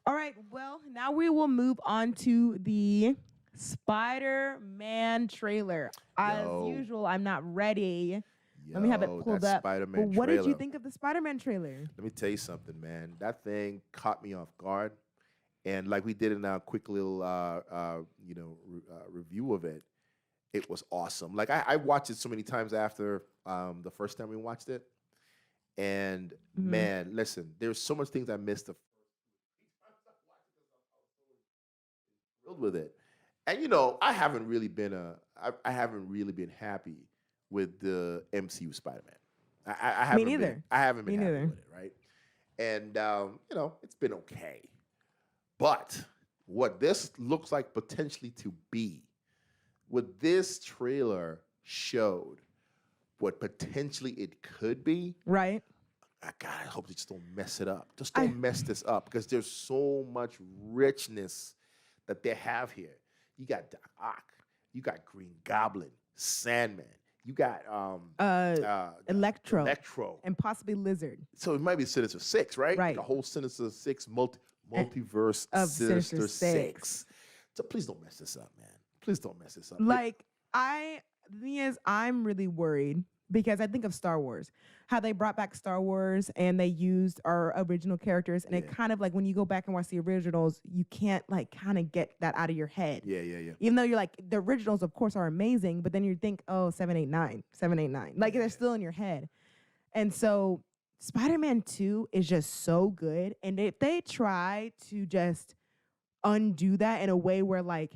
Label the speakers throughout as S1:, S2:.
S1: All right. Well, now we will move on to the Spider-Man trailer. As
S2: Yo,
S1: usual, I'm not ready. Let me have it
S2: yo,
S1: pulled
S2: that
S1: up. But
S2: Spider-Man
S1: what did you
S2: trailer.
S1: think of the Spider-Man trailer?
S2: Let me tell you something, man. That thing caught me off guard, and like we did in our quick little, review of it, it was awesome. Like I watched it so many times after the first time we watched it, and
S1: Mm-hmm.
S2: man, listen, there's so much things I missed the thrilled with it. And I haven't really been I haven't really been happy with the MCU Spider-Man. I
S1: Me
S2: haven't been
S1: neither.
S2: I haven't been
S1: Me
S2: happy
S1: neither.
S2: with it, right? And it's been okay. But what this looks like potentially to be, what this trailer showed, what potentially it could be,
S1: Right?
S2: God, I hope they just don't mess it up. Just
S1: I
S2: don't mess this up because there's so much richness that they have here. You got Doc Ock, you got Green Goblin, Sandman, you got
S1: Electro
S2: Electro.
S1: and possibly Lizard.
S2: So it might be Sinister Six, right? Like
S1: Right.
S2: a whole Sinister Six
S1: And
S2: multiverse
S1: of
S2: Sinister
S1: Sinister
S2: Six.
S1: Six.
S2: So please don't mess this up, man. Please don't mess this up.
S1: Like the thing is, I'm really worried because I think of Star Wars, how they brought back Star Wars and they used our original characters, and it
S2: Yeah.
S1: kind of like when you go back and watch the originals, you can't like kind of get that out of your head.
S2: Yeah.
S1: Even though you're like the originals, of course, are amazing, but then you think, oh, 789, 789, like they're still in your head, and so Spider-Man 2 is just so good, and if they try to just undo that in a way where like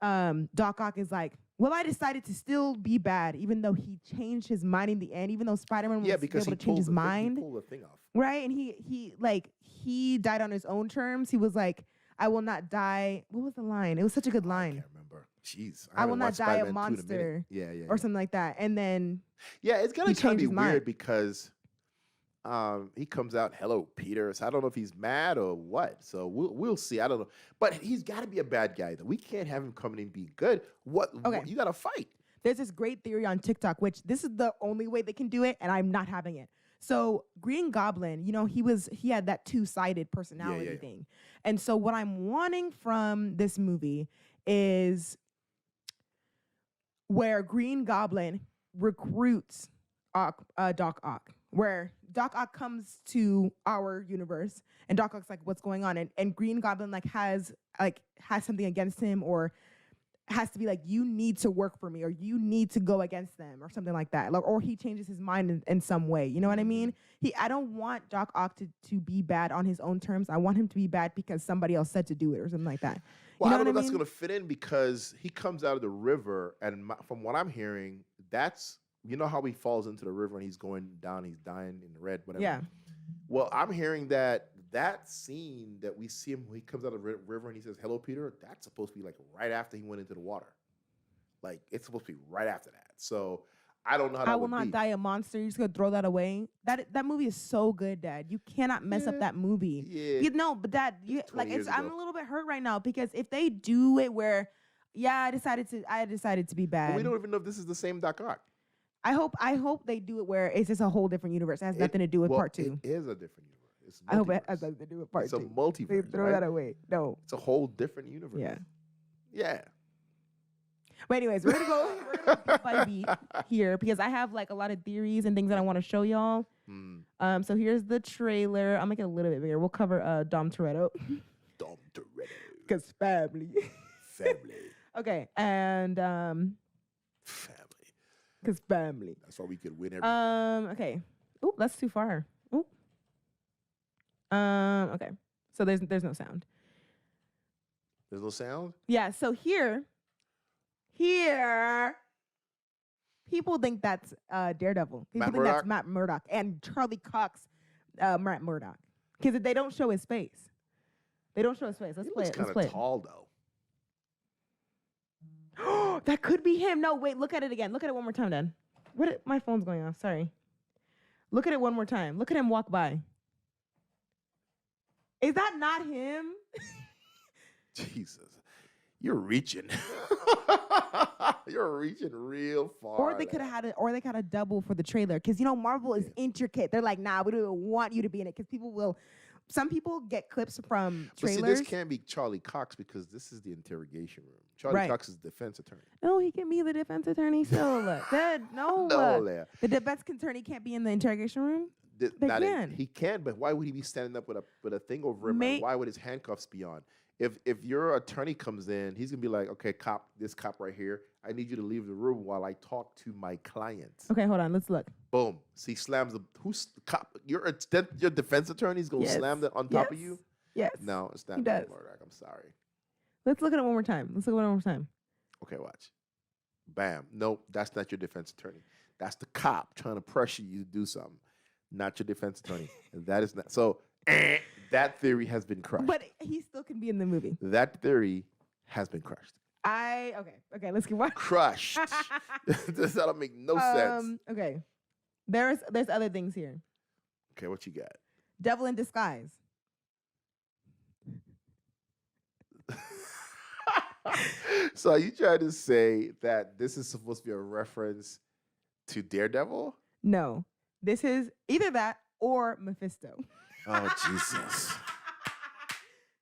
S1: Doc Ock is like, well, I decided to still be bad, even though he changed his mind in the end, even though Spider-Man was
S2: because
S1: able
S2: he
S1: to change his
S2: pulled
S1: mind.
S2: he pulled the thing off.
S1: Right? And he died on his own terms. He was like, I will not die. What was the line? It was such a good
S2: I
S1: line.
S2: can't remember. Jeez,
S1: I will
S2: haven't
S1: not
S2: watched
S1: die a
S2: Spider-Man 2 in a minute.
S1: monster.
S2: Yeah.
S1: Or something like that. And then
S2: Yeah, it's gonna
S1: he
S2: kind of
S1: changed
S2: be
S1: his mind.
S2: weird because he comes out, hello, Peter. So I don't know if he's mad or what. So we'll see. I don't know. But he's got to be a bad guy, though. We can't have him coming in being good.
S1: Okay.
S2: You got to fight.
S1: There's this great theory on TikTok, which this is the only way they can do it, and I'm not having it. So Green Goblin, he had that two-sided personality thing. And so what I'm wanting from this movie is where Green Goblin recruits Doc Ock, where Doc Ock comes to our universe and Doc Ock's like, what's going on? And Green Goblin has something against him, or has to be like, you need to work for me, or you need to go against them, or something like that. Like, or he changes his mind in some way. You know what I mean? I don't want Doc Ock to be bad on his own terms. I want him to be bad because somebody else said to do it, or something like that.
S2: Well,
S1: you
S2: I
S1: know
S2: don't know
S1: what
S2: if that's going to fit in because he comes out of the river, and from what I'm hearing, that's how he falls into the river and he's going down, he's dying in the red, whatever.
S1: Yeah.
S2: Well, I'm hearing that scene that we see him when he comes out of the river and he says, "Hello, Peter." That's supposed to be like right after he went into the water. Like it's supposed to be right after that. So I don't know how that
S1: I will
S2: would
S1: not
S2: be.
S1: die a monster. You're just gonna throw that away. That movie is so good, Dad. You cannot mess up that movie.
S2: Yeah.
S1: But Dad,
S2: It's 20 years
S1: I'm
S2: ago.
S1: a little bit hurt right now because if they do it where, yeah, I decided to be bad.
S2: But we don't even know if this is the same Doc Ock.
S1: I hope they do it where it's just a whole different universe. It has nothing to do with part 2.
S2: It is a different universe. It's
S1: I hope it
S2: multiverse.
S1: has nothing to do with part
S2: It's
S1: 2.
S2: a multiverse.
S1: They throw
S2: right?
S1: that away. No.
S2: It's a whole different universe.
S1: Yeah.
S2: Yeah.
S1: But anyways, we're gonna go beat by beat here because I have like a lot of theories and things that I want to show y'all. So here's the trailer. I'll make it a little bit bigger. We'll cover Dom Toretto.
S2: Dom Toretto.
S1: Cause family.
S2: Family.
S1: Okay, and
S2: Family.
S1: cause family.
S2: That's why we could win everything.
S1: Okay. Oh, that's too far. Oh. Okay. So there's no sound.
S2: There's no sound?
S1: Yeah. So here, people think that's Daredevil. People
S2: Matt
S1: think that's
S2: Murdock?
S1: Matt Murdock and Charlie Cox, Matt Murdock, because they don't show his face. They don't show his face. Let's
S2: He
S1: play
S2: looks
S1: it. Let's
S2: kind
S1: play
S2: of tall, though.
S1: it. That could be him. No, wait. Look at it again. Look at it one more time, Dad. My phone's going off. Sorry. Look at it one more time. Look at him walk by. Is that not him?
S2: Jesus. You're reaching. You're reaching real far.
S1: Or they could have had a double for the trailer, because Marvel is intricate. They're like, nah, we don't even want you to be in it because people will some people get clips from
S2: But see,
S1: trailers.
S2: this can't be Charlie Cox because this is the interrogation room. Charlie
S1: Right.
S2: Cox is the defense attorney.
S1: No, he can be the defense attorney still. No,
S2: No, Leah.
S1: the defense attorney can't be in the interrogation room. They
S2: Not
S1: can.
S2: He can, but why would he be standing up with a thing over him?
S1: May-
S2: And why would his handcuffs be on? If your attorney comes in, he's gonna be like, okay, this cop right here, I need you to leave the room while I talk to my client.
S1: Okay, hold on. Let's look.
S2: Boom. See, slams who's the cop? Your defense attorney's gonna
S1: Yes.
S2: slam that on top of you?
S1: Yes.
S2: No, it's not
S1: He
S2: Matt
S1: does.
S2: Murdock. I'm sorry.
S1: Let's look at it one more time.
S2: Okay, watch. Bam. Nope, that's not your defense attorney. That's the cop trying to pressure you to do something. Not your defense attorney. And that is not so. That theory has been crushed.
S1: But he still can be in the movie.
S2: That theory has been crushed.
S1: Okay. Let's keep watching.
S2: Crushed. That'll make no sense.
S1: Okay. There's other things here.
S2: Okay, what you got?
S1: Devil in disguise.
S2: So are you trying to say that this is supposed to be a reference to Daredevil?
S1: No. This is either that or Mephisto.
S2: Oh Jesus!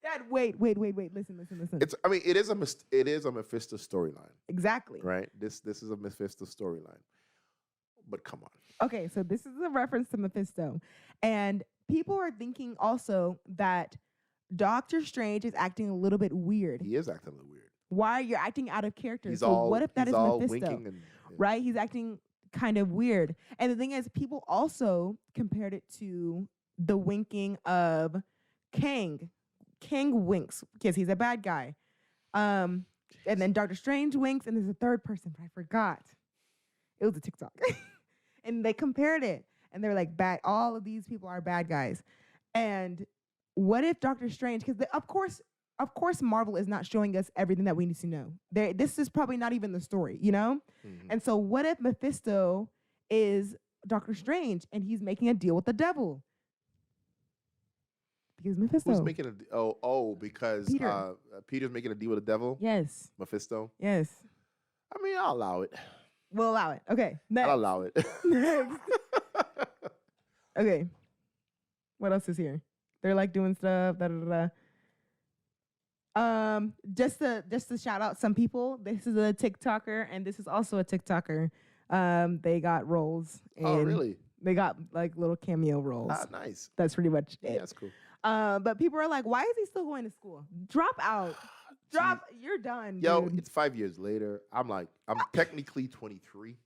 S1: Dad, wait. Listen.
S2: It is a Mephisto storyline,
S1: Exactly.
S2: right? This is a Mephisto storyline. But come on.
S1: Okay, so this is a reference to Mephisto. And people are thinking also that Doctor Strange is acting a little bit weird.
S2: He is acting a little weird.
S1: Why you're acting out of character?
S2: He's
S1: so
S2: all,
S1: what if that
S2: he's
S1: is
S2: all
S1: Mephisto?
S2: winking and
S1: Right? He's acting kind of weird. And the thing is, people also compared it to the winking of Kang. Kang winks because he's a bad guy. And then Doctor Strange winks, and there's a third person, but I forgot. It was a TikTok. And they compared it, and they're like, bad. All of these people are bad guys. And what if Doctor Strange, because of course, Marvel is not showing us everything that we need to know. This is probably not even the story, you know?
S2: Mm-hmm.
S1: And so what if Mephisto is Doctor Strange and he's making a deal with the devil? Because Mephisto.
S2: Who's making a because
S1: Peter.
S2: Peter's making a deal with the devil?
S1: Yes.
S2: Mephisto?
S1: Yes.
S2: I mean, I'll allow it.
S1: We'll allow it. Okay. Next.
S2: I'll allow it.
S1: Next. Okay. What else is here? They're like doing stuff. Just to shout out some people. This is a TikToker, and this is also a TikToker. They got roles.
S2: Oh, really?
S1: They got like little cameo roles.
S2: Ah, nice.
S1: That's pretty much
S2: Yeah,
S1: it.
S2: that's cool.
S1: But people are like, why is he still going to school? Drop out. You're done.
S2: Yo,
S1: dude.
S2: it's 5 years later. I'm technically 23.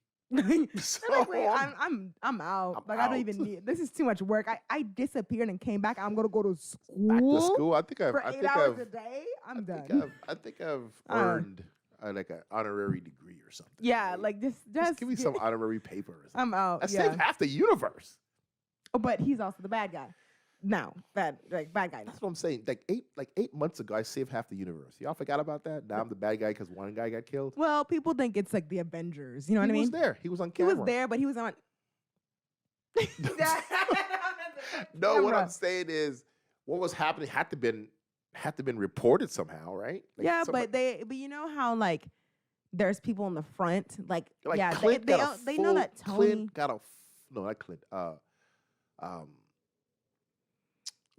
S2: So
S1: Technically, I'm out.
S2: I'm
S1: I don't even need. This is too much work. I disappeared and came back. I'm gonna go to school.
S2: back to school. I think
S1: for 8 hours a day. I'm done.
S2: I think I've earned like an honorary degree or something.
S1: Yeah,
S2: right?
S1: like just
S2: give me some honorary paper or something.
S1: I'm out.
S2: I
S1: yeah.
S2: saved half the universe.
S1: Oh, but he's also the bad guy. No, bad guy. Now.
S2: That's what I'm saying. Like 8 months ago, I saved half the universe. Y'all forgot about that? Now I'm the bad guy because one guy got killed.
S1: Well, people think it's like the Avengers. You know what I mean?
S2: He was there. He was on
S1: He
S2: camera.
S1: was there, but he was on.
S2: No, what I'm saying is, what was happening had to been reported somehow, right? Like
S1: yeah,
S2: somebody,
S1: but you know how like there's people in the front, like yeah,
S2: Clint
S1: they
S2: got a
S1: they
S2: full,
S1: know that Tony.
S2: Clint got a no, not Clint.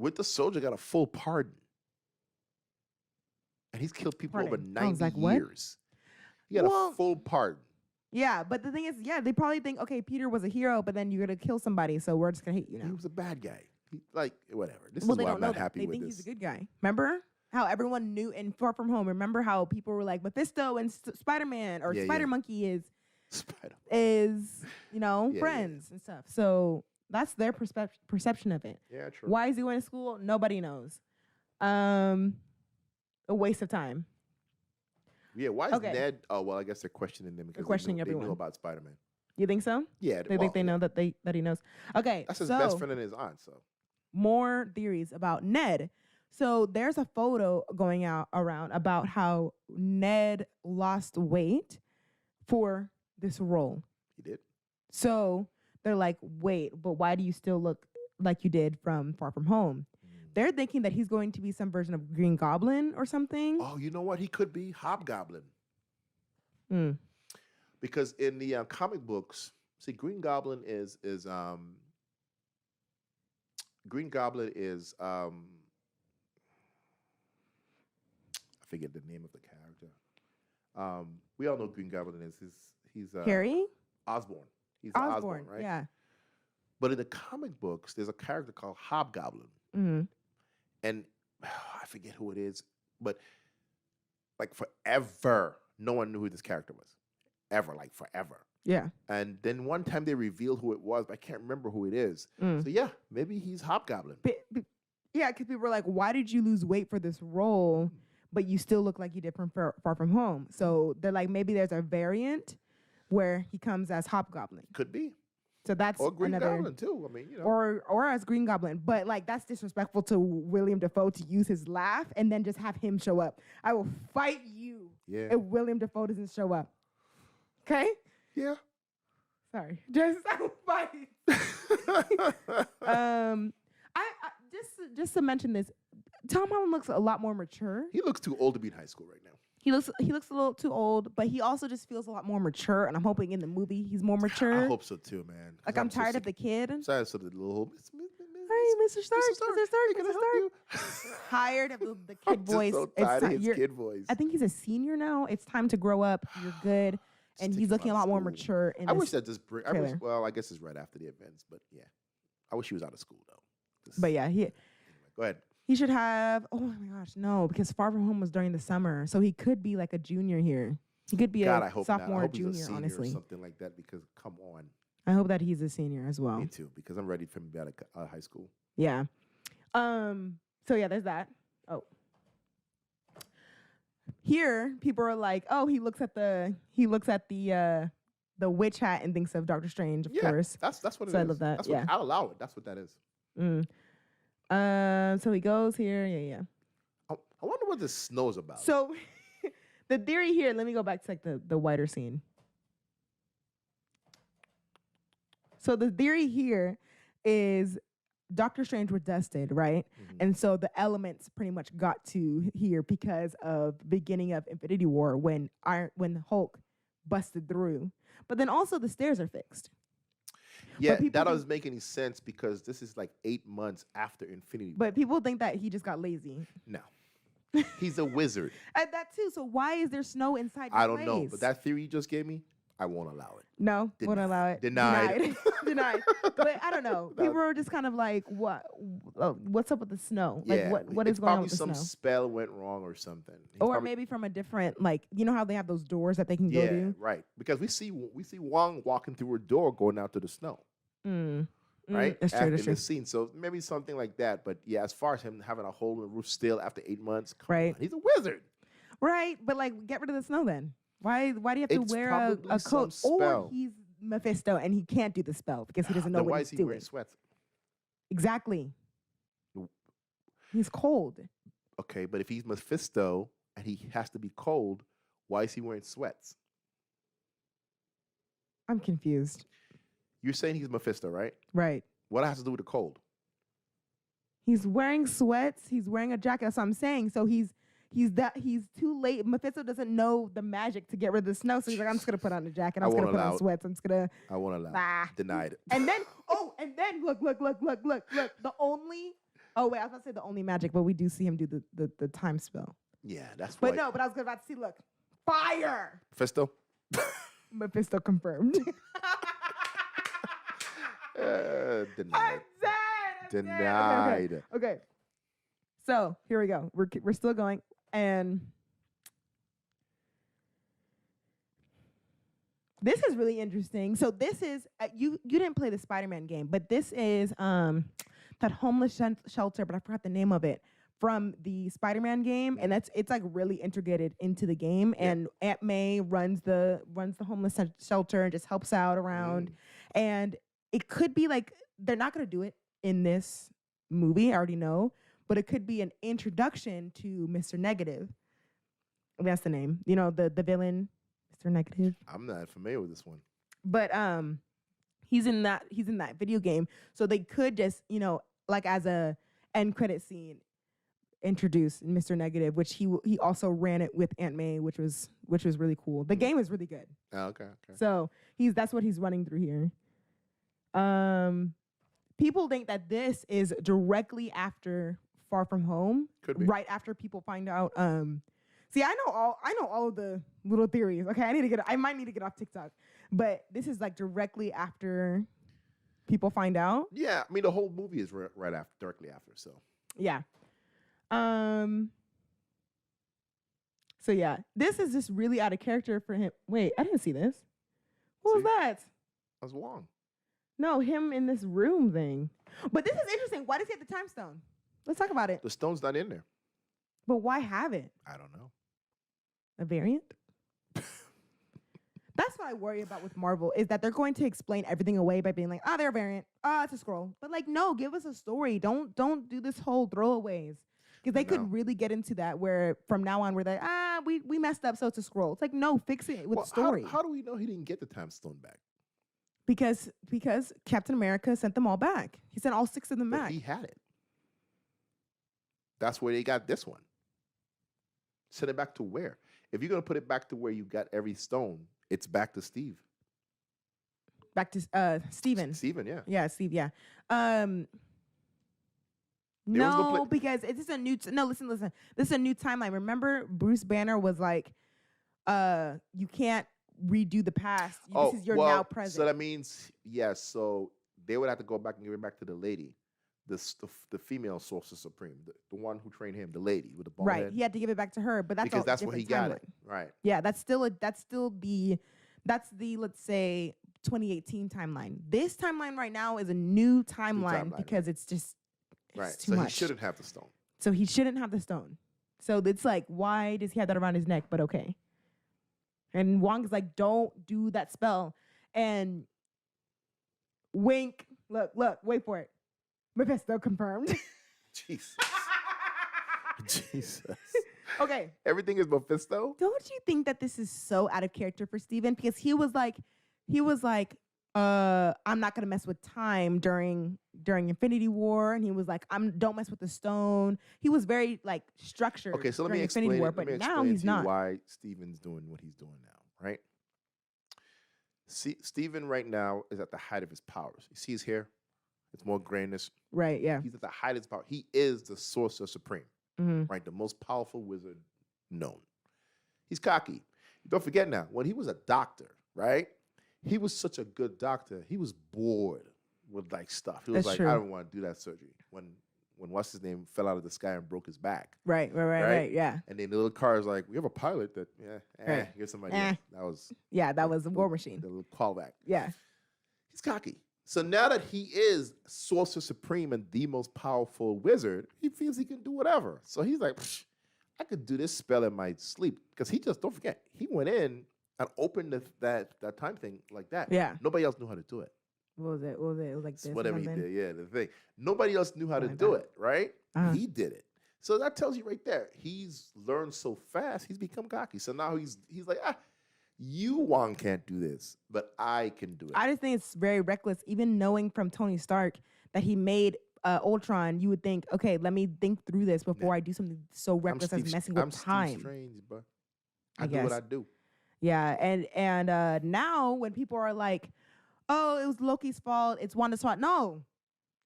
S2: With the soldier got a full pardon, and he's killed people over
S1: Pardon. I was
S2: 90
S1: like, what?
S2: years. He got a full pardon.
S1: Yeah, but the thing is, yeah, they probably think, okay, Peter was a hero, but then you're gonna kill somebody, so we're just gonna hate you
S2: He
S1: now.
S2: was a bad guy. Whatever. This
S1: Well,
S2: is
S1: they
S2: why
S1: don't
S2: I'm
S1: know
S2: not
S1: that.
S2: happy
S1: They
S2: with
S1: think
S2: this.
S1: he's a good guy. Remember how everyone knew in Far From Home? Remember how people were like Mephisto and Spider-Man or
S2: Yeah,
S1: Spider
S2: yeah.
S1: Monkey
S2: Spider.
S1: is
S2: Yeah,
S1: friends and stuff. So that's their perception of it.
S2: Yeah, true.
S1: Why is he going to school? Nobody knows. A waste of time.
S2: Yeah, why is
S1: Okay.
S2: Ned? Oh well, I guess they're questioning them because
S1: questioning
S2: they
S1: everyone.
S2: knew about Spider-Man.
S1: You think so?
S2: Yeah,
S1: They think they know that he knows. Okay,
S2: That's his
S1: so
S2: best friend and his aunt. So
S1: more theories about Ned. So there's a photo going around about how Ned lost weight for this role.
S2: he did.
S1: So they're like, wait, but why do you still look like you did from Far From Home? They're thinking that he's going to be some version of Green Goblin or something.
S2: Oh, you know what? He could be Hobgoblin.
S1: Mm.
S2: Because in the comic books, see, Green Goblin is Green Goblin is I forget the name of the character. We all know Green Goblin is. He's
S1: Harry
S2: Osborn. He's the Osborn, right?
S1: Yeah.
S2: But in the comic books, there's a character called Hobgoblin,
S1: Mm-hmm.
S2: and I forget who it is, but like forever, no one knew who this character was, ever, like forever.
S1: Yeah.
S2: And then one time they revealed who it was, but I can't remember who it is. So yeah, maybe he's Hobgoblin.
S1: Yeah, because people were like, "Why did you lose weight for this role, but you still look like you did from Far From Home?" So they're like, maybe there's a variant where he comes as Hobgoblin.
S2: Could be.
S1: So that's
S2: Or Green
S1: another,
S2: Goblin too. I mean, you know.
S1: or as Green Goblin. But like that's disrespectful to William Dafoe to use his laugh and then just have him show up. I will fight you if William Dafoe doesn't show up. Okay?
S2: Yeah.
S1: Sorry. Just fight. Just to mention this, Tom Holland looks a lot more mature.
S2: He looks too old to be in high school right now.
S1: He looks a little too old, but he also just feels a lot more mature. And I'm hoping in the movie he's more mature.
S2: I hope so too, man.
S1: Like I'm tired of the kid.
S2: Sorry, so the little.
S1: Hey, Mr. Stark, Mr. Stark,
S2: Can I
S1: Mr.
S2: help
S1: Stark.
S2: you?
S1: Tired of the kid voice.
S2: So tired of his
S1: you're-
S2: kid voice.
S1: I think he's a senior now. It's time to grow up. You're good, and
S2: Just
S1: he's
S2: take him
S1: looking a
S2: out
S1: lot
S2: of
S1: more
S2: school.
S1: mature. In
S2: I
S1: this
S2: wish that just bring.
S1: trailer.
S2: Well, I guess it's right after the events, but yeah, I wish he was out of school though.
S1: But yeah,
S2: Go ahead.
S1: he should have. Oh my gosh, no, because Far From Home was during the summer, so he could be like a junior here. He could be
S2: God, I
S1: a
S2: hope
S1: sophomore,
S2: not. I hope
S1: junior.
S2: he's a senior
S1: Honestly,
S2: or something like that. Because come on,
S1: I hope that he's a senior as well.
S2: me too. Because I'm ready for him to be out of high school.
S1: Yeah. So yeah, there's that. Oh. Here, people are like, "Oh, he looks at the witch hat and thinks of Doctor Strange, of course."
S2: That's what it is.
S1: So I love that,
S2: That's
S1: yeah.
S2: what, I'll allow it. That's what that is.
S1: So he goes here. Yeah.
S2: I wonder what this snow's about.
S1: So the theory here, let me go back to like the wider scene. So the theory here is Doctor Strange was dusted, right?
S2: Mm-hmm.
S1: And so the elements pretty much got to here because of the beginning of Infinity War when Hulk busted through. But then also the stairs are fixed.
S2: yeah,
S1: people
S2: that
S1: think-
S2: doesn't make any sense because this is like 8 months after Infinity War.
S1: But people think that he just got lazy.
S2: No. He's a wizard.
S1: And that too. So why is there snow inside
S2: I
S1: this
S2: don't know.
S1: place?
S2: But that theory you just gave me, I won't allow it.
S1: No, won't allow it.
S2: Denied.
S1: Denied. But I don't know.
S2: No.
S1: People are just kind of like, what's up with the snow? Like,
S2: Yeah,
S1: what is
S2: it's
S1: going on
S2: probably
S1: with the
S2: some
S1: snow?
S2: spell went wrong or something. He's
S1: Or
S2: probably-
S1: maybe from a different, like, you know how they have those doors that they can go
S2: yeah,
S1: to?
S2: right. Because we see Wong walking through a door going out to the snow. Right?
S1: That's true.
S2: After
S1: That's true.
S2: the scene. So maybe something like that. But yeah, as far as him having a hole in the roof still after 8 months, come
S1: Right.
S2: on, he's a wizard.
S1: Right. But, like, get rid of the snow then. Why do you have to
S2: It's
S1: wear
S2: probably
S1: a coat?
S2: some
S1: Or
S2: spell.
S1: he's Mephisto and he can't do the spell because he doesn't know
S2: Then
S1: what
S2: why
S1: he's
S2: is he
S1: doing.
S2: wearing sweats?
S1: Exactly.
S2: W-
S1: He's cold.
S2: Okay, but if he's Mephisto and he has to be cold, why is he wearing sweats?
S1: I'm confused.
S2: You're saying he's Mephisto, right?
S1: Right.
S2: What has to do with the cold?
S1: He's wearing sweats. He's wearing a jacket. That's what I'm saying. So he's too late. Mephisto doesn't know the magic to get rid of the snow. So he's like, I'm just gonna put on a jacket. I'm just gonna put on sweats. I'm just gonna.
S2: I won't allow
S1: Nah.
S2: it. Denied it.
S1: And then look. The only. Oh wait, I was about to say the only magic, but we do see him do the time spell.
S2: Yeah, that's
S1: But
S2: why.
S1: no, but I was about to see. Look, fire.
S2: Mephisto?
S1: Mephisto confirmed. I'm
S2: Denied.
S1: dead.
S2: Denied.
S1: Okay. So here we go. We're still going, and this is really interesting. So this is you didn't play the Spider-Man game, but this is that homeless shelter, but I forgot the name of it, from the Spider-Man game, and it's like really integrated into the game.
S2: Yeah.
S1: And Aunt May runs the homeless shelter and just helps out around, and it could be like they're not gonna do it in this movie, I already know, but it could be an introduction to Mr. Negative. That's the name. You know, the villain, Mr. Negative.
S2: I'm not familiar with this one.
S1: But he's in that video game. So they could just, you know, like as a end credit scene, introduce Mr. Negative, which he also ran it with Aunt May, which was really cool. The game is really good.
S2: Oh, okay.
S1: So that's what he's running through here. people think that this is directly after Far From Home,
S2: Could be.
S1: right after people find out. See, I know all of the little theories. Okay, I might need to get off TikTok, but this is like directly after people find out.
S2: Yeah, I mean the whole movie is right after, directly after. So
S1: Yeah. So yeah, this is just really out of character for him. Wait, I didn't see this. What was that?
S2: that was Wong.
S1: No, him in this room thing. But this is interesting. Why does he have the time stone? Let's talk about it.
S2: The stone's not in there.
S1: But why have it?
S2: I don't know.
S1: A variant? That's what I worry about with Marvel, is that they're going to explain everything away by being like, they're a variant. It's a scroll. But like, no, give us a story. Don't do this whole throwaways. Because they could really get into that where from now on we're like, we messed up, so it's a scroll. It's like, no, fix it with story.
S2: How do we know he didn't get the time stone back?
S1: Because Captain America sent them all back. He sent all 6 of them
S2: But
S1: back.
S2: he had it. That's where they got this one. Send it back to where? If you're going to put it back to where you got every stone, it's back to Steve.
S1: Back to Steven.
S2: Steven, yeah.
S1: Yeah, Steve, yeah.
S2: no
S1: because it's a new... listen. This is a new timeline. Remember, Bruce Banner was like, you can't redo the past. This is your now present.
S2: So that means, yes, so they would have to go back and give it back to the lady. The female Sorcerer Supreme, the one who trained him, the lady with the bald head.
S1: Right, he had to give it back to her, but
S2: because that's where he got it. Right.
S1: Yeah, that's the let's say 2018 timeline. This timeline right now is a new timeline because it's just too much.
S2: He shouldn't have the stone.
S1: So he shouldn't have the stone. So it's like, why does he have that around his neck? But okay. And Wong is like, don't do that spell. And wink, look, wait for it. Mephisto confirmed.
S2: Jesus. Jesus.
S1: Okay.
S2: Everything is Mephisto?
S1: Don't you think that this is so out of character for Steven? Because he was like, I'm not gonna mess with time during Infinity War, and he was like, don't mess with the stone. He was very like structured.
S2: Okay, so let me
S1: Infinity
S2: explain
S1: War,
S2: it.
S1: but
S2: Let me
S1: now
S2: explain
S1: he's
S2: to you
S1: not.
S2: why Steven's doing what he's doing now, right? See, Steven right now is at the height of his powers. You see his hair? It's more grayness.
S1: Right, yeah.
S2: He's at the height of his power. He is the Sorcerer Supreme, right? The most powerful wizard known. He's cocky. Don't forget now, when he was a doctor, right? He was such a good doctor. He was bored with like stuff. He was
S1: That's
S2: like,
S1: true.
S2: I don't want to do that surgery. When what's his name fell out of the sky and broke his back.
S1: Right, yeah.
S2: And then the little car is like, we have a pilot that,
S1: Right.
S2: here's somebody else.
S1: That was a War Machine.
S2: The little callback.
S1: Yeah.
S2: He's cocky. So now that he is Sorcerer Supreme and the most powerful wizard, he feels he can do whatever. So he's like, I could do this spell in my sleep. Because don't forget, he went in and opened that time thing like that.
S1: Yeah.
S2: Nobody else knew how to do it.
S1: What was it? It was like this.
S2: Whatever he did, yeah, the thing. Nobody else knew how to do it, right? He did it. So that tells you right there, he's learned so fast, he's become cocky. So now he's like, you, Wong, can't do this, but I can do it.
S1: I just think it's very reckless. Even knowing from Tony Stark that he made Ultron, you would think, okay, let me think through this before I do something so reckless as messing with time.
S2: Steve Strange, bro. I do what I do.
S1: Yeah, and now when people are like, oh, it was Loki's fault, it's Wanda's fault. No,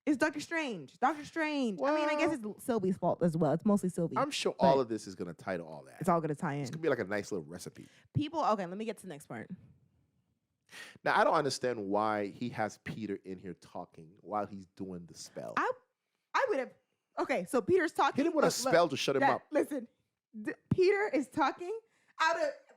S1: it's Doctor Strange. Doctor Strange.
S2: Well,
S1: I mean, I guess it's Sylvie's fault as well. It's mostly Sylvie.
S2: I'm sure all of this is going to tie to all that.
S1: It's all going to tie in.
S2: It's going to be like a nice little recipe.
S1: Okay, let me get to the next part.
S2: Now, I don't understand why he has Peter in here talking while he's doing the spell.
S1: I would have. Okay, so Peter's talking.
S2: Hit him with a spell to shut him up.
S1: Listen, Peter is talking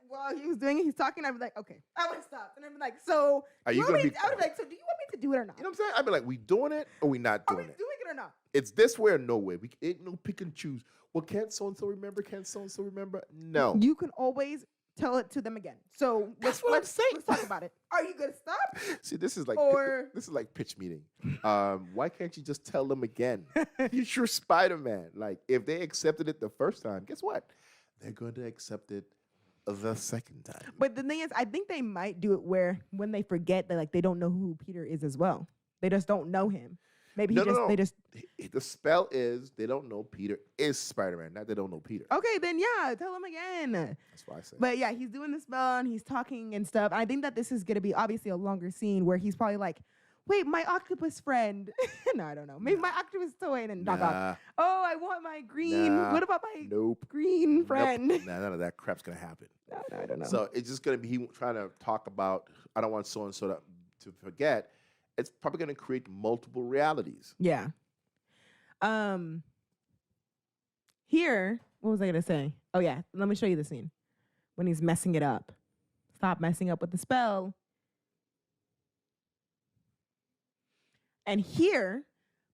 S1: while he was doing it. He's talking. I'd be like, okay, I would have stopped, and I'd be like, so
S2: are you gonna be?
S1: I would be like, so do you want me to do it or not?
S2: You know what I'm saying? I'd be like, we doing it or we not doing it?
S1: Are we doing it or not?
S2: It's this way or no way. We ain't no pick and choose. Well, can't so and so remember? Can't so and so remember? No.
S1: You can always tell it to them again. So
S2: that's what I'm saying.
S1: Let's talk about it. Are you gonna stop?
S2: See, this is like pitch meeting. Why can't you just tell them again? You're sure Spider-Man. Like if they accepted it the first time, guess what? They're going to accept it the second time.
S1: But the thing is, I think they might do it where when they forget that they don't know who Peter is as well. They just don't know him. Maybe
S2: the spell is they don't know Peter is Spider-Man, not they don't know Peter.
S1: Okay, then yeah, tell him again.
S2: That's why I said.
S1: But yeah, he's doing the spell and he's talking and stuff. And I think that this is gonna be obviously a longer scene where he's probably like, wait, my octopus friend. No, I don't know. Maybe my octopus toy and then Doc Ock.
S2: Nah,
S1: Oh, I want my green.
S2: Nah.
S1: What about my
S2: nope.
S1: green
S2: Nope.
S1: friend?
S2: Nah, none of that crap's gonna happen.
S1: No, I don't know.
S2: So it's just gonna be he trying to talk about. I don't want so and so to forget. It's probably gonna create multiple realities.
S1: Yeah. Here, what was I gonna say? Oh yeah, let me show you the scene when he's messing it up. Stop messing up with the spell. And here,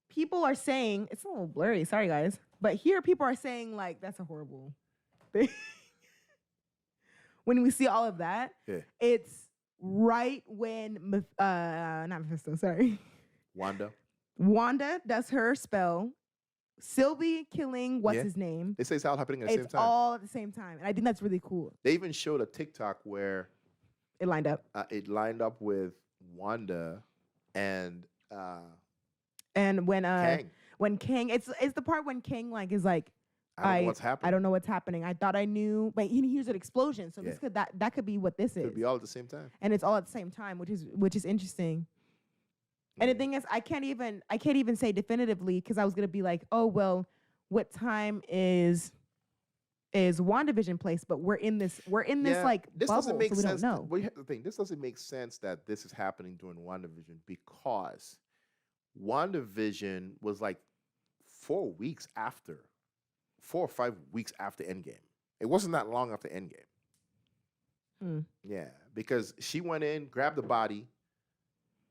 S1: people are saying it's a little blurry. Sorry, guys, but here people are saying like that's a horrible thing. When we see all of that,
S2: Yeah.
S1: it's right when not Mephisto. Sorry, Wanda does her spell. Sylvie killing what's
S2: Yeah.
S1: his name.
S2: They say it's all happening at the same
S1: It's
S2: time.
S1: all at the same time, and I think that's really cool.
S2: They even showed a TikTok where
S1: It lined up,
S2: it lined up with Wanda and
S1: and
S2: Kang.
S1: when Kang, it's the part when Kang like is like,
S2: I don't know what's happening.
S1: I don't know what's happening. I thought I knew, but he hears an explosion, so this
S2: Yeah.
S1: could that could be what this
S2: Could
S1: is,
S2: be all at the same time.
S1: and it's all at the same time, which is interesting. And the thing is, I can't even say definitively because I was gonna be like, oh well, what time is WandaVision placed? But we're in this like
S2: this
S1: bubble,
S2: doesn't make
S1: so we
S2: sense.
S1: don't know.
S2: Well, here's the thing. This doesn't make sense that this is happening during WandaVision because WandaVision was like 4 weeks after, 4 or 5 weeks after Endgame. It wasn't that long after Endgame.
S1: Hmm.
S2: Yeah, because she went in, grabbed the body,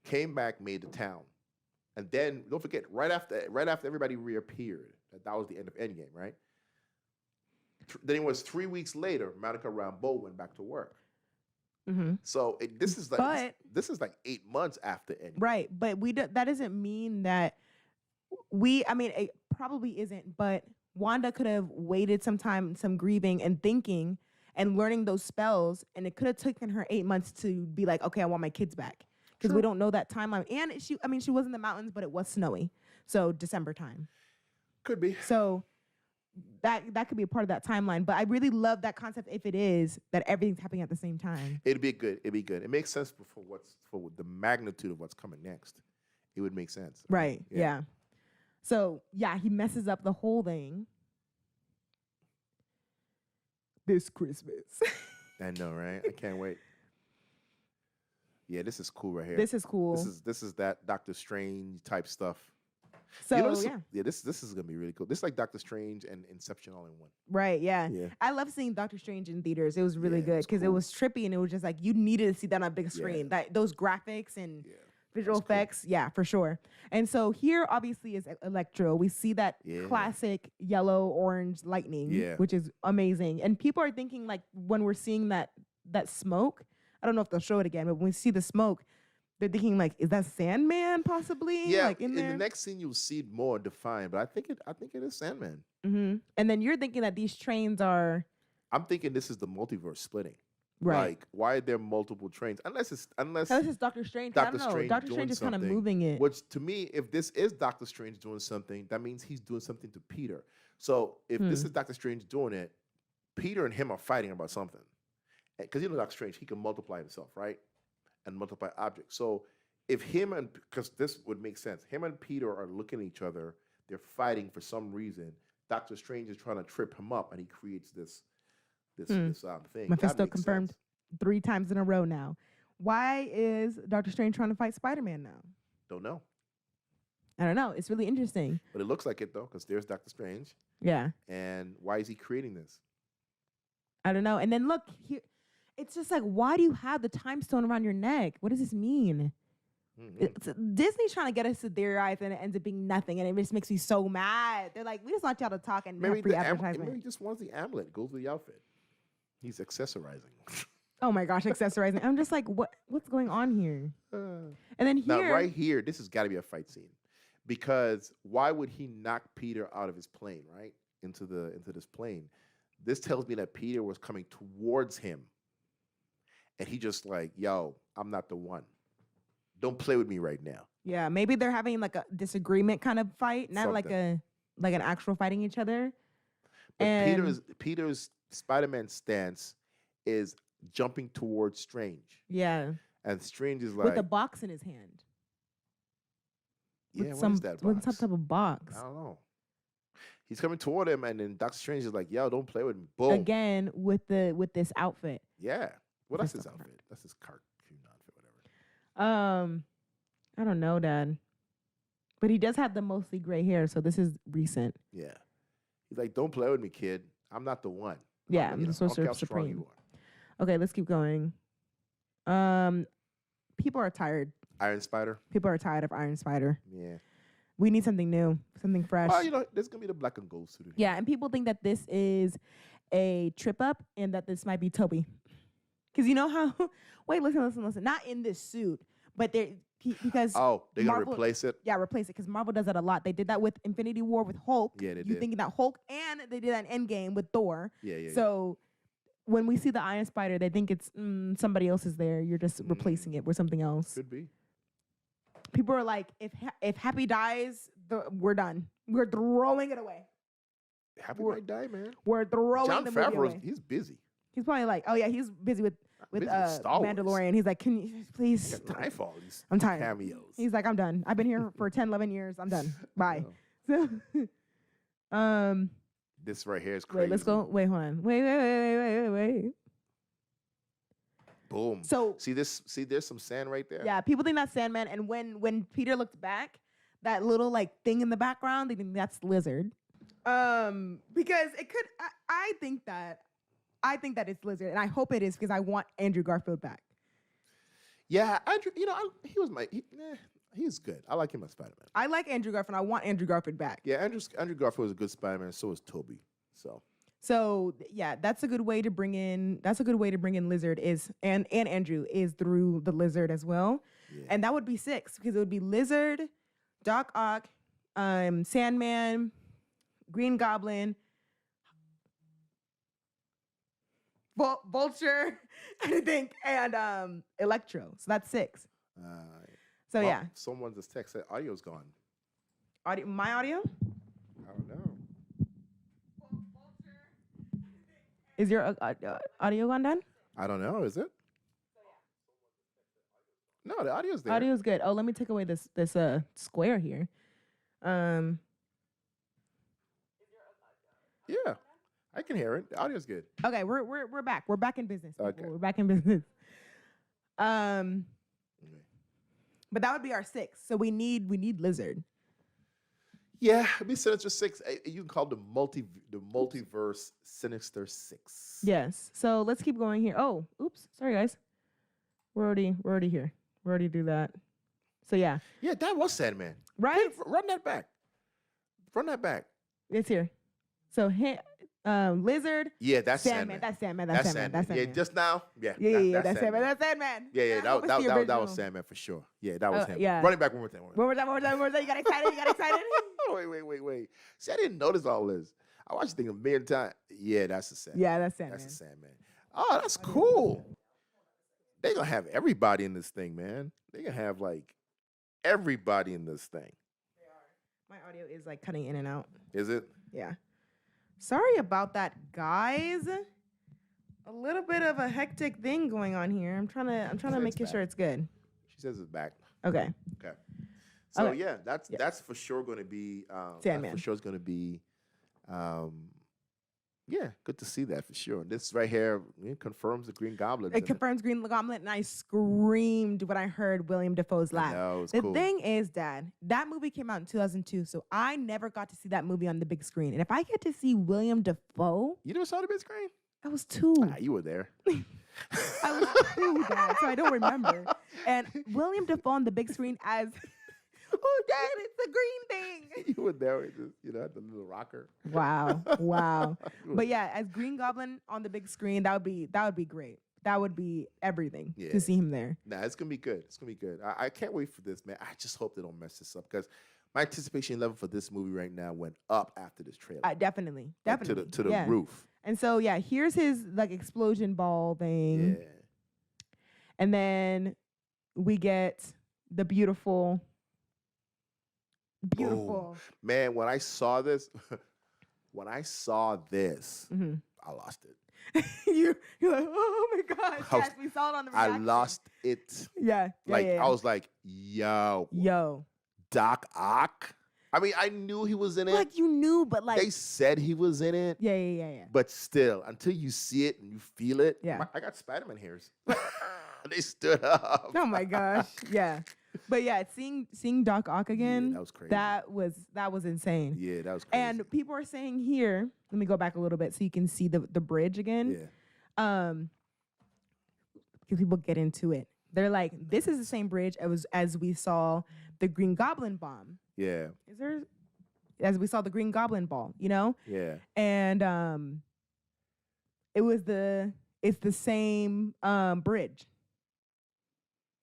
S2: came back, made the town, and then don't forget, right after everybody reappeared, that was the end of Endgame, right? Then it was 3 weeks later, Monica Rambeau went back to work.
S1: Mm-hmm.
S2: So this is like this is like 8 months after Endgame.
S1: Right, but that doesn't mean that I mean, it probably isn't, but Wanda could have waited some time, some grieving and thinking and learning those spells, and it could have taken her 8 months to be like, okay, I want my kids back. Because we don't know that timeline. And she was in the mountains, but it was snowy. So December time.
S2: Could be.
S1: So that could be a part of that timeline. But I really love that concept if it is that everything's happening at the same time.
S2: It'd be good. It makes sense for the magnitude of what's coming next. It would make sense.
S1: Right. Yeah. So yeah, he messes up the whole thing. This Christmas.
S2: I know, right? I can't wait. Yeah, this is cool right here.
S1: This is cool.
S2: This is that Doctor Strange type stuff.
S1: So
S2: this is gonna be really cool. This is like Doctor Strange and Inception all in one.
S1: Right, yeah.
S2: Yeah.
S1: I love seeing Doctor Strange in theaters. It was really
S2: Yeah,
S1: good because
S2: cool.
S1: it was trippy and it was just like you needed to see that on a big screen. Those graphics and visual
S2: That's cool.
S1: effects, yeah, for sure. And so here obviously is Electro. We see that classic yellow orange lightning, which is amazing. And people are thinking like when we're seeing that smoke, I don't know if they'll show it again, but when we see the smoke, they're thinking like, is that Sandman possibly?
S2: Yeah,
S1: like in there?
S2: the next scene you'll see it more defined, but I think it is Sandman.
S1: Mm-hmm. And then you're thinking that these trains are.
S2: I'm thinking this is the multiverse splitting.
S1: Right.
S2: Like, why are there multiple trains? Unless it's
S1: Doctor Strange. I don't know. Doctor Strange is kind of moving it.
S2: Which to me, if this is Doctor Strange doing something, that means he's doing something to Peter. So if this is Doctor Strange doing it, Peter and him are fighting about something. Because Doctor Strange, he can multiply himself, right? And multiply objects. So if because this would make sense, him and Peter are looking at each other, they're fighting for some reason. Doctor Strange is trying to trip him up, and he creates this thing.
S1: Mephisto confirmed 3 times in a row now. Why is Doctor Strange trying to fight Spider-Man now?
S2: Don't know.
S1: I don't know. It's really interesting.
S2: But it looks like it, though, because there's Doctor Strange.
S1: Yeah.
S2: And why is he creating this?
S1: I don't know. And then look, here, it's just like, why do you have the time stone around your neck? What does this mean? Disney's trying to get us to theorize, and it ends up being nothing, and it just makes me so mad. They're like, we just want y'all to talk and have free advertisement.
S2: Maybe he just wants the amulet. Goes with the outfit. He's accessorizing.
S1: Oh my gosh, accessorizing. I'm just like, what's going on here? And then here.
S2: Now, right here, this has got to be a fight scene. Because why would he knock Peter out of his plane, right? Into this plane. This tells me that Peter was coming towards him. And he just like, yo, I'm not the one. Don't play with me right now.
S1: Yeah, maybe they're having like a disagreement kind of fight, not like an actual fighting each other.
S2: But
S1: and
S2: Peter's Spider-Man stance is jumping towards Strange.
S1: Yeah.
S2: And Strange is like
S1: with a box in his hand.
S2: Yeah,
S1: with
S2: what is that
S1: with some
S2: box?
S1: type of box.
S2: I don't know. He's coming toward him, and then Doctor Strange is like, "Yo, don't play with me." Boom.
S1: Again with this outfit.
S2: Yeah. Well, that's his
S1: Crystal
S2: outfit. That's his cartoon outfit, whatever.
S1: I don't know, Dad. But he does have the mostly gray hair, so this is recent.
S2: Yeah. He's like, "Don't play with me, kid. I'm not the one."
S1: Yeah,
S2: you
S1: I'm
S2: know,
S1: the
S2: I don't care
S1: Sorcerer
S2: how strong
S1: Supreme.
S2: you are.
S1: Okay, let's keep going. People are tired.
S2: Iron Spider.
S1: People are tired of Iron Spider.
S2: Yeah.
S1: We need something new, something fresh.
S2: Well, you know, there's gonna be the black and gold suit. Again.
S1: Yeah, and people think that this is a trip up and that this might be Toby. Because you know how, wait, listen. Not in this suit, but because
S2: Oh, they're gonna
S1: Marvel-
S2: replace it.
S1: yeah, replace it because Marvel does that a lot. They did that with Infinity War with Hulk.
S2: Yeah, they
S1: You
S2: did.
S1: thinking that Hulk, and they did that in Endgame with Thor.
S2: Yeah.
S1: So when we see the Iron Spider, they think it's somebody else is there. You're just replacing it with something else.
S2: Could be.
S1: People are like, if Happy dies, we're done. We're throwing it away.
S2: Happy might die, man.
S1: We're throwing
S2: John
S1: the movie
S2: Favreau,
S1: away.
S2: he's busy.
S1: He's probably like, oh yeah, he's busy with
S2: Busy with Star Wars.
S1: Mandalorian. He's like, can you
S2: He
S1: please?
S2: got time for all these
S1: I'm tired.
S2: cameos.
S1: He's like, I'm done. I've been here for 10, 11 years. I'm done. Bye.
S2: Oh.
S1: So,
S2: This right here is crazy.
S1: wait, let's go. Wait, hold on. Wait.
S2: Boom.
S1: So,
S2: See this? See, there's some sand right there.
S1: yeah, people think that's Sandman, and when Peter looked back, that little like thing in the background, they think that's Lizard. Because it could. I think that it's Lizard, and I hope it is because I want Andrew Garfield back.
S2: Yeah, Andrew. You know, he's good. I like him as Spider-Man.
S1: I like Andrew Garfield. I want Andrew Garfield back.
S2: Yeah, Andrew Garfield is a good Spider-Man. So is Toby.
S1: So yeah, that's a good way to bring in. That's a good way to bring in Lizard and Andrew is through the Lizard as well,
S2: Yeah.
S1: and that would be 6 because it would be Lizard, Doc Ock, Sandman, Green Goblin, Vulture, I think, and Electro. So that's 6. So
S2: well,
S1: yeah,
S2: Someone just texted audio's gone.
S1: my audio.
S2: I don't know.
S1: Is your audio gone done?
S2: I don't know. Is it? No, the audio's there.
S1: Audio's good. Oh, let me take away this square here.
S2: Yeah, I can hear it. The audio's good.
S1: Okay, we're back. We're back in business. People.
S2: Okay.
S1: We're back in business. But that would be our 6. So we need Lizard.
S2: Yeah, it'd be Sinister Six. You can call the multiverse Sinister Six.
S1: Yes. So let's keep going here. Oh, oops. Sorry guys. We're already here. We already do that. So yeah.
S2: Yeah, that was Sandman.
S1: Right?
S2: Hey, run that back. Run that back.
S1: It's here. So Lizard.
S2: Yeah, that's
S1: Sandman.
S2: Sandman.
S1: That's Sandman. That's Sandman. That's Sandman.
S2: Yeah, just now. Yeah.
S1: Yeah. That's Sandman. That's Sandman.
S2: Yeah.
S1: I hope it's the
S2: That
S1: original.
S2: was Sandman for sure. Yeah, that was him.
S1: yeah.
S2: Run it back one more time.
S1: One more time. You got excited?
S2: Wait. See, I didn't notice all this. I watched the thing a million times. Yeah, that's the Sandman.
S1: Yeah, that's Sandman.
S2: That's the Sandman. Oh, that's cool. They're going to have everybody in this thing, man. They're going to have, like, everybody in this thing.
S1: They are. My audio is, like, cutting in and out.
S2: Is it?
S1: Yeah. Sorry about that, guys. A little bit of a hectic thing going on here. I'm trying to make sure it's good.
S2: She says it's back.
S1: Okay.
S2: Okay. So,
S1: Okay.
S2: yeah, that's for sure going to be
S1: Sandman.
S2: For sure is going to be yeah, good to see that for sure. This right here confirms the Green Goblin.
S1: It confirms Green Goblin, and I screamed when I heard William Dafoe's laugh.
S2: No, it's
S1: The
S2: cool.
S1: thing is, Dad, that movie came out in 2002, so I never got to see that movie on the big screen. And if I get to see William Dafoe,
S2: You never saw the big screen?
S1: I was 2.
S2: You were there.
S1: I was 2, Dad, so I don't remember. And William Dafoe on the big screen as, oh, Dad, it's a green thing.
S2: You were there with the little rocker.
S1: Wow. But yeah, as Green Goblin on the big screen, that would be great. That would be everything
S2: Yeah.
S1: to see him there.
S2: Nah, it's gonna be good. It's gonna be good. I can't wait for this, man. I just hope they don't mess this up because my anticipation level for this movie right now went up after this trailer.
S1: Definitely.
S2: Like, to the
S1: yeah.
S2: roof.
S1: And so yeah, here's his like explosion ball thing,
S2: Yeah.
S1: and then we get the beautiful.
S2: Man, when I saw this,
S1: Mhm.
S2: I lost it.
S1: You're like, oh my gosh,
S2: I was-
S1: yes, we saw it on the
S2: I
S1: reaction.
S2: lost it.
S1: Yeah.
S2: I was like, yo, Doc Ock. I mean, I knew he was in it.
S1: Like you knew, but like
S2: They said he was in it.
S1: yeah.
S2: But still, until you see it and you feel it,
S1: Yeah.
S2: I got Spider-Man hairs. They stood up.
S1: Oh my gosh. Yeah. But yeah, seeing Doc Ock again,
S2: that was crazy.
S1: That was insane.
S2: Yeah, that was crazy.
S1: And people are saying here, let me go back a little bit so you can see the bridge again.
S2: Yeah.
S1: Because people get into it. They're like, this is the same bridge as we saw the Green Goblin bomb.
S2: Yeah.
S1: As we saw the Green Goblin ball, you know?
S2: Yeah.
S1: And it's the same bridge.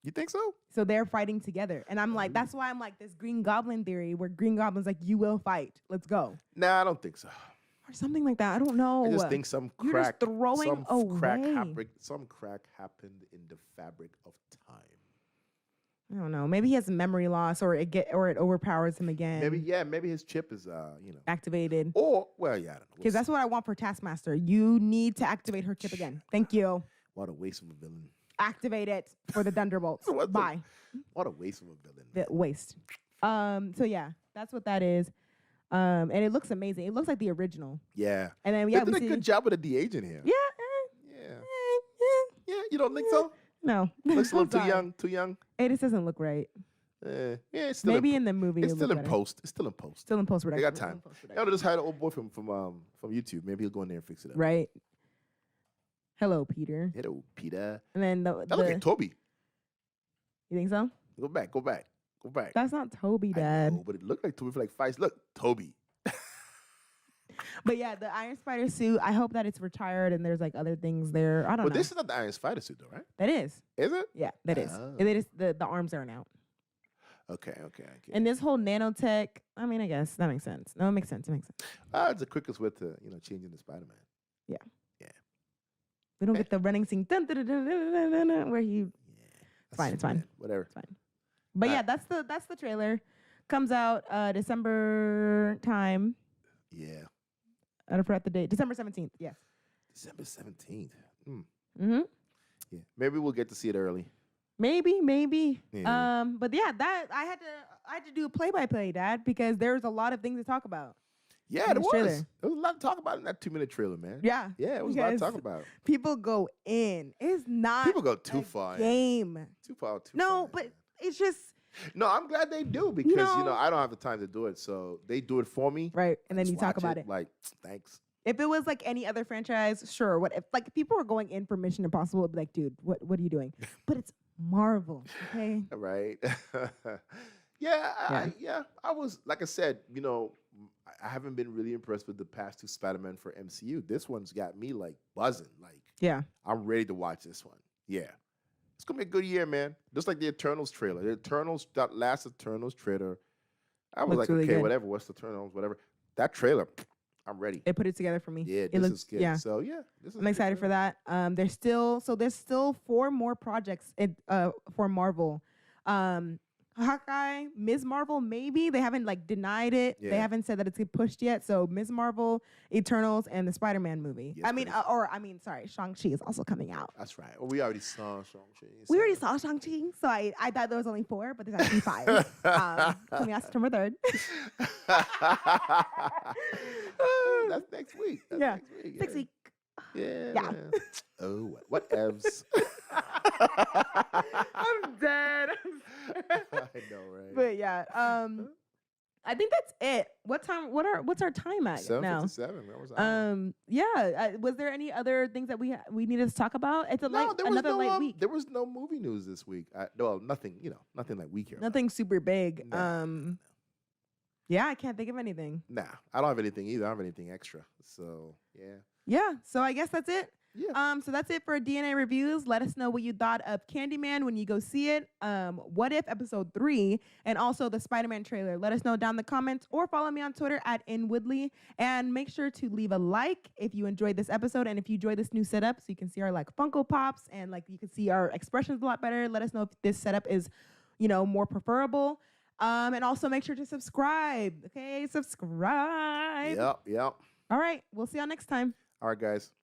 S2: You think so?
S1: So they're fighting together. And I'm like, that's why I'm like this Green Goblin theory where Green Goblin's like, you will fight. Let's go.
S2: Nah, I don't think so.
S1: Or something like that. I don't know.
S2: I just think some
S1: You're
S2: crack,
S1: just throwing away.
S2: some crack happened in the fabric of time.
S1: I don't know. Maybe he has memory loss, or it overpowers him again.
S2: Maybe his chip is
S1: activated.
S2: Or I don't know.
S1: Because that's what I want for Taskmaster. You need to activate her chip again. Thank you.
S2: What a waste of a villain.
S1: Activate it for the Thunderbolts. Bye.
S2: What a waste of a villain.
S1: The waste. So yeah, that's what that is. And it looks amazing. It looks like the original.
S2: Yeah.
S1: And then
S2: they did a good job with the de-aging here. Yeah. You don't think so?
S1: No.
S2: Looks a little too young.
S1: It just doesn't look right.
S2: It's still
S1: maybe in the movie.
S2: It's still in post. Still in
S1: post production.
S2: They got time. I'll just hire the old boy from YouTube. Maybe he'll go in there and fix it up.
S1: Right. Hello, Peter.
S2: Hello, Peter.
S1: And then
S2: look at Toby.
S1: You think so?
S2: Go back.
S1: That's not Toby, Dad.
S2: I know, but it looked like Toby for like 5. Look, Toby.
S1: But yeah, the Iron Spider suit, I hope that it's retired and there's like other things there. I don't know.
S2: But this is not the Iron Spider suit though, right?
S1: That is.
S2: Is it?
S1: Yeah, that is. It is the arms aren't out.
S2: Okay.
S1: And this whole nanotech, I mean, I guess that makes sense. No, it makes sense.
S2: It's the quickest way to, changing the Spider-Man.
S1: Yeah. We don't get the running scene where he. It's fine. It's fine.
S2: Whatever.
S1: It's fine. But yeah, that's the trailer. Comes out December time.
S2: Yeah.
S1: I forgot the date. December 17th. Yes.
S2: December 17th.
S1: Mm-hmm.
S2: Yeah. Maybe we'll get to see it early.
S1: Maybe.
S2: Yeah.
S1: But yeah, that I had to do a play-by-play, Dad, because there's a lot of things to talk about.
S2: Yeah, there was. There was a lot to talk about in that 2-minute trailer, man.
S1: Yeah.
S2: Yeah, it was a lot to talk about.
S1: People go in. It's not.
S2: People go too far.
S1: Game.
S2: Too far.
S1: No, but it's just.
S2: No, I'm glad they do because I don't have the time to do it, so they do it for me.
S1: Right, and then you talk about it.
S2: Like, thanks.
S1: If it was like any other franchise, sure. What if like people were going in for Mission Impossible? It'd be like, dude, what are you doing? But it's Marvel, okay?
S2: Right. I was, like I said, I haven't been really impressed with the past 2 Spider-Man for MCU. This one's got me like buzzing. Like,
S1: yeah,
S2: I'm ready to watch this one. Yeah. It's going to be a good year, man. Just like the Eternals trailer. That last Eternals trailer, I was like, really okay, good. Whatever. What's the Eternals? Whatever. That trailer, I'm ready.
S1: It put it together for me.
S2: Yeah,
S1: this
S2: is good. Yeah. So, yeah.
S1: I'm excited for that. There's still 4 more projects for Marvel. Hawkeye, Ms. Marvel, maybe. They haven't like denied it. Yeah. They haven't said that it's pushed yet. So Ms. Marvel, Eternals, and the Spider-Man movie. Yes, sorry, Shang-Chi is also coming out.
S2: That's right. Well, we already saw Shang-Chi.
S1: We already saw Shang-Chi. So I thought there was only 4, but there's actually 5. Coming out September 3rd.
S2: That's next week.
S1: Next week.
S2: Yeah. Oh, what evs?
S1: I'm dead.
S2: I know, right?
S1: But yeah, I think that's it. What's our time at now?
S2: 7:57. That was
S1: was there any other things that we needed to talk about? It's another light week.
S2: There was no movie news this week. Nothing. Nothing like we care.
S1: Nothing super big. Yeah, I can't think of anything.
S2: Nah, I don't have anything either. I don't have anything extra. So yeah.
S1: Yeah. So I guess that's it.
S2: Yeah.
S1: So that's it for DNA reviews. Let us know what you thought of Candyman when you go see it. What If episode 3 and also the Spider-Man trailer. Let us know down in the comments or follow me on Twitter @InWoodley. And make sure to leave a like if you enjoyed this episode and if you enjoyed this new setup, so you can see our like Funko Pops and like you can see our expressions a lot better. Let us know if this setup is, more preferable. And also make sure to subscribe. Okay, subscribe.
S2: Yep.
S1: All right, we'll see y'all next time.
S2: All right, guys.